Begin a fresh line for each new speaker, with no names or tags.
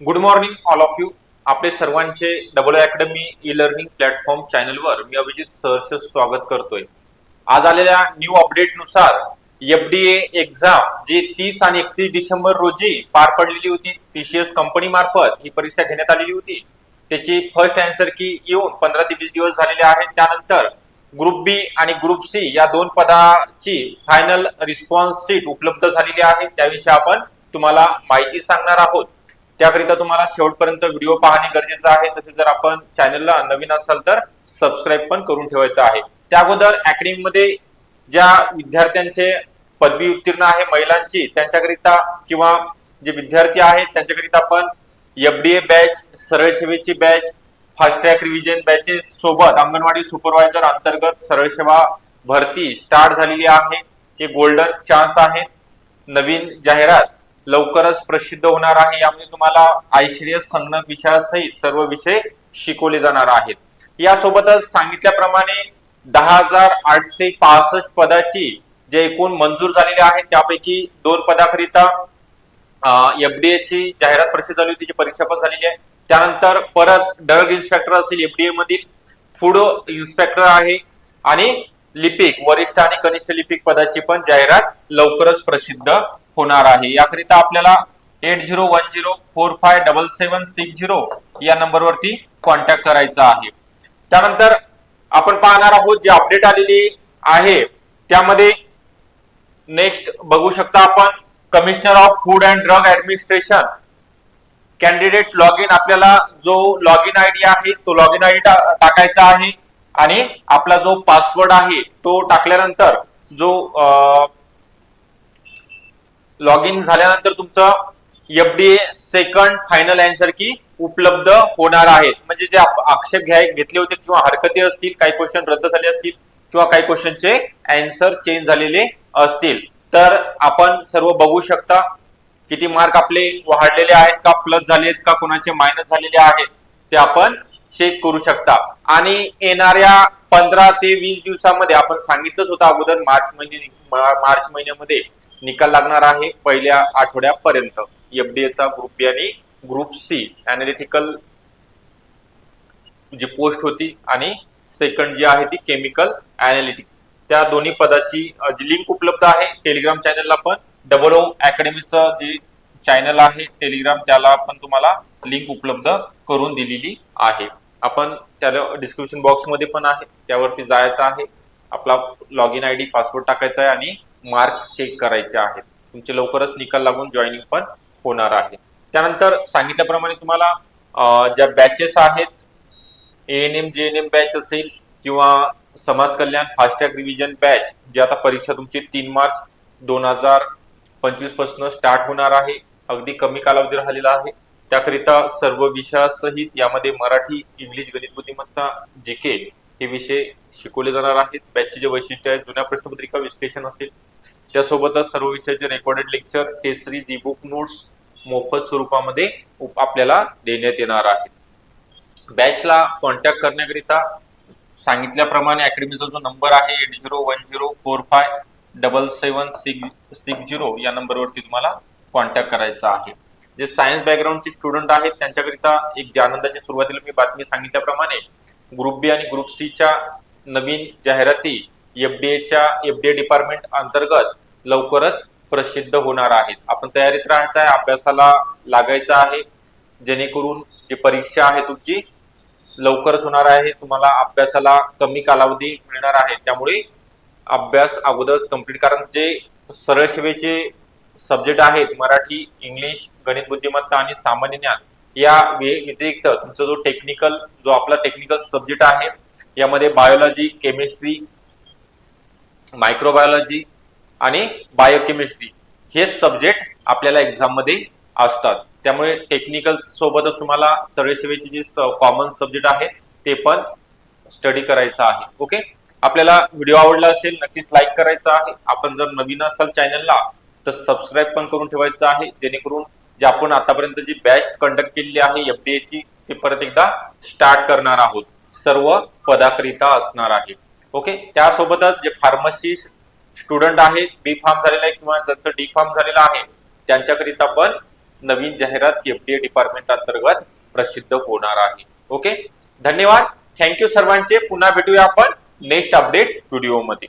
Good morning all of you. आपले सर्वांचे double academy e learning platform चॅनलवर मी अभिजित सहर्ष स्वागत करतोय. आज आलेल्या न्यू अपडेट नुसार एफडीए एक्झाम जी 30 आणि 31 डिसेंबर रोजी पार पडलेली होती, टीसीएस कंपनी मार्फत ही परीक्षा घेण्यात आलेली होती. त्याची फर्स्ट आन्सर की येऊन 15 ते 20 दिवस झालेले आहेत. त्यानंतर ग्रुप बी आणि ग्रुप सी या दोन पदाची फायनल रिस्पॉन्स शीट उपलब्ध झालेली आहे. त्याविषयी आपण तुम्हाला माहिती सांगणार आहोत. त्याकरिता तुम्हाला शेवटपर्यंत व्हिडिओ पाहणे गरजेचं आहे. तसेच जर आपण चॅनलला नवीन असाल तर सबस्क्राईब पण करून ठेवायचं आहे. त्या अगोदर अकॅडमी मध्ये ज्या विद्यार्थ्यांचे पदवी उत्तीर्ण आहे महिलांची त्यांच्याकरिता किंवा जे विद्यार्थी आहेत त्यांच्याकरिता आपण एफडीए बॅच, सरळ सेवेची batch, fast track revision batches सोबत अंगणवाडी सुपरवायझर अंतर्गत सरळ सेवा भरती स्टार्ट झालेली आहे. हे गोल्डन चान्स आहे. नवीन जाहिरात लवकरच प्रसिद्ध होणार आहे. यामध्ये तुम्हाला आयसीडीएस संगणक विषयासहित सर्व विषय शिकवले जाणार आहेत. यासोबतच सांगितल्याप्रमाणे 10,865 पदाची जे एकूण मंजूर झालेले आहेत त्यापैकी 2 पदाकरिता एफडीए ची जाहिरात प्रसिद्ध झाली होती, परीक्षा पण झालेली आहे. त्यानंतर परत ड्रग इन्स्पेक्टर असेल एफडीए मधील, फूड इन्स्पेक्टर आहे आणि लिपिक वरिष्ठ आणि कनिष्ठ लिपिक पदाची पण जाहिरात लवकरच प्रसिद्ध होणार आहे. याकरिता आपल्याला 8010457760 या नंबरवरती कॉन्टॅक्ट करायचा आहे. त्यानंतर आपण पाहणार आहोत जे अपडेट आलेली आहे त्यामध्ये नेक्स्ट बघू शकता आपण commissioner of food and drug administration candidate log in. आपल्याला जो लॉग इन आयडी आहे तो लॉग इन आयडी टाकायचा आहे आणि आपला जो पासवर्ड आहे तो टाकल्यानंतर जो लॉग इन झाल्यानंतर तुमचं एफडीए सेकंड फायनल आन्सर की उपलब्ध होणार आहे. म्हणजे जे आक्षेप घेतले होते किंवा हरकती असतील, काही क्वेश्चन रद्द झाले असतील किंवा काही क्वेश्चनचे आन्सर चेंज झालेले असतील तर आपण सर्व बघू शकता. किती मार्क आपले वाढलेले आहेत का, प्लस झाले आहेत का, कोणाचे मायनस झालेले आहेत ते आपण चेक करू शकता. आणि येणाऱ्या 15 ते 20 दिवसामध्ये आपण सांगितलंच होतं अगोदर मार्च महिन्यामध्ये निकाल लागणार आहे पहिल्या आठवड्यापर्यंत. एफडीए चा ग्रुप बी आणि ग्रुप सी अॅनालिटिकल जी पोस्ट होती आणि सेकंड जी आहे ती केमिकल अॅनालिटिक्स, त्या दोन्ही पदाची जी लिंक उपलब्ध आहे टेलिग्राम चॅनलला पण डबल अकॅडमीचं जे चॅनल आहे टेलिग्राम त्याला पण तुम्हाला लिंक उपलब्ध करून दिलेली आहे. आपण त्याला डिस्क्रिप्शन बॉक्स मध्ये पण आहे, त्यावरती जायचं आहे, आपला लॉग इन आयडी पासवर्ड टाकायचा आहे आणि मार्क चेक करायचे आहेत. तुमचे लवकरच निकाल लागून जॉईनिंग पण होणार आहे. त्यानंतर सांगितल्याप्रमाणे तुम्हाला ज्या बॅचेस आहेत एएनएम जेएनएम बॅच असेल किंवा समाज कल्याण फास्ट ट्रॅक रिव्हिजन बॅच जी आता परीक्षा तुमची 3 मार्च 2025 पासून स्टार्ट होणार आहे. अगदी कमी कालावधी राहिलेला आहे. त्याकरिता सर्व विषयासहित यामध्ये मराठी, इंग्लिश, गणित, बुद्धिमत्ता, जीके हे विषय शिकवले जाणार आहेत. बॅचचे जे वैशिष्ट्य आहेत जुन्या प्रश्नपत्रिका विश्लेषण असेल, त्यासोबतच सर्व विषयाचे recorded lecture, test series, e book notes मोफत स्वरूपामध्ये आपल्याला देण्यात येणार आहेत. बॅचला कॉन्टॅक्ट करण्याकरिता सांगितल्याप्रमाणे अकॅडमीचा जो नंबर आहे 8010457760 या नंबरवरती तुम्हाला कॉन्टॅक्ट करायचा आहे. जे सायन्स बॅकग्राऊंडचे स्टुडंट आहेत त्यांच्याकरिता एक आनंदाची सुरुवातीला मी बातमी सांगितल्याप्रमाणे ग्रुप बी आणि ग्रुप सी च्या नवीन जाहिराती एफडीए डिपार्टमेंट अंतर्गत लवकरच प्रसिद्ध होणार आहेत. आपण तयारीत राहायचं आहे, अभ्यासाला लागायचं आहे, जेणेकरून जी परीक्षा आहे तुमची लवकरच होणार आहे. तुम्हाला अभ्यासाला कमी कालावधी मिळणार आहे, त्यामुळे अभ्यास अगोदरच कंप्लीट. कारण जे सरळ सेवेचे सब्जेक्ट आहेत मराठी, इंग्लिश, गणित, बुद्धिमत्ता आणि सामान्य ज्ञान या व्यतिरिक्त तुमचा जो आपला टेक्निकल सब्जेक्ट आहे यामध्ये बायोलॉजी, केमिस्ट्री, मायक्रोबायोलॉजी आणि बायोकेमिस्ट्री हे सब्जेक्ट आपल्याला एक्झाम मध्ये असतात. त्यामुळे टेक्निकल सोबतच तुम्हाला सरळ सेवेचे जे कॉमन सब्जेक्ट आहे ते पण स्टडी करायचं आहे. ओके, आपल्याला व्हिडिओ आवडला असेल नक्कीच लाईक करायचा आहे. आपण जर नवीन असाल चॅनलला तर सबस्क्राईब पण करून ठेवायचं आहे, जेणेकरून जे आपण आतापर्यंत जी बॅच कंडक्ट केलेली आहे एफडीए ची ते परत एकदा स्टार्ट करणार आहोत. सर्व पदाकरिता असणार आहे. ओके, त्यासोबतच जे फार्मसी स्टुडंट आहेत, बी फार्म झालेला आहे किंवा ज्यांचं डी फार्म झालेला आहे त्यांच्याकरिता पण नवीन जाहिरात एफडीए डिपार्टमेंट अंतर्गत प्रसिद्ध होणार आहे. ओके, धन्यवाद. थँक्यू सर्वांचे. पुन्हा भेटूया आपण नेक्स्ट अपडेट व्हिडिओ मध्ये.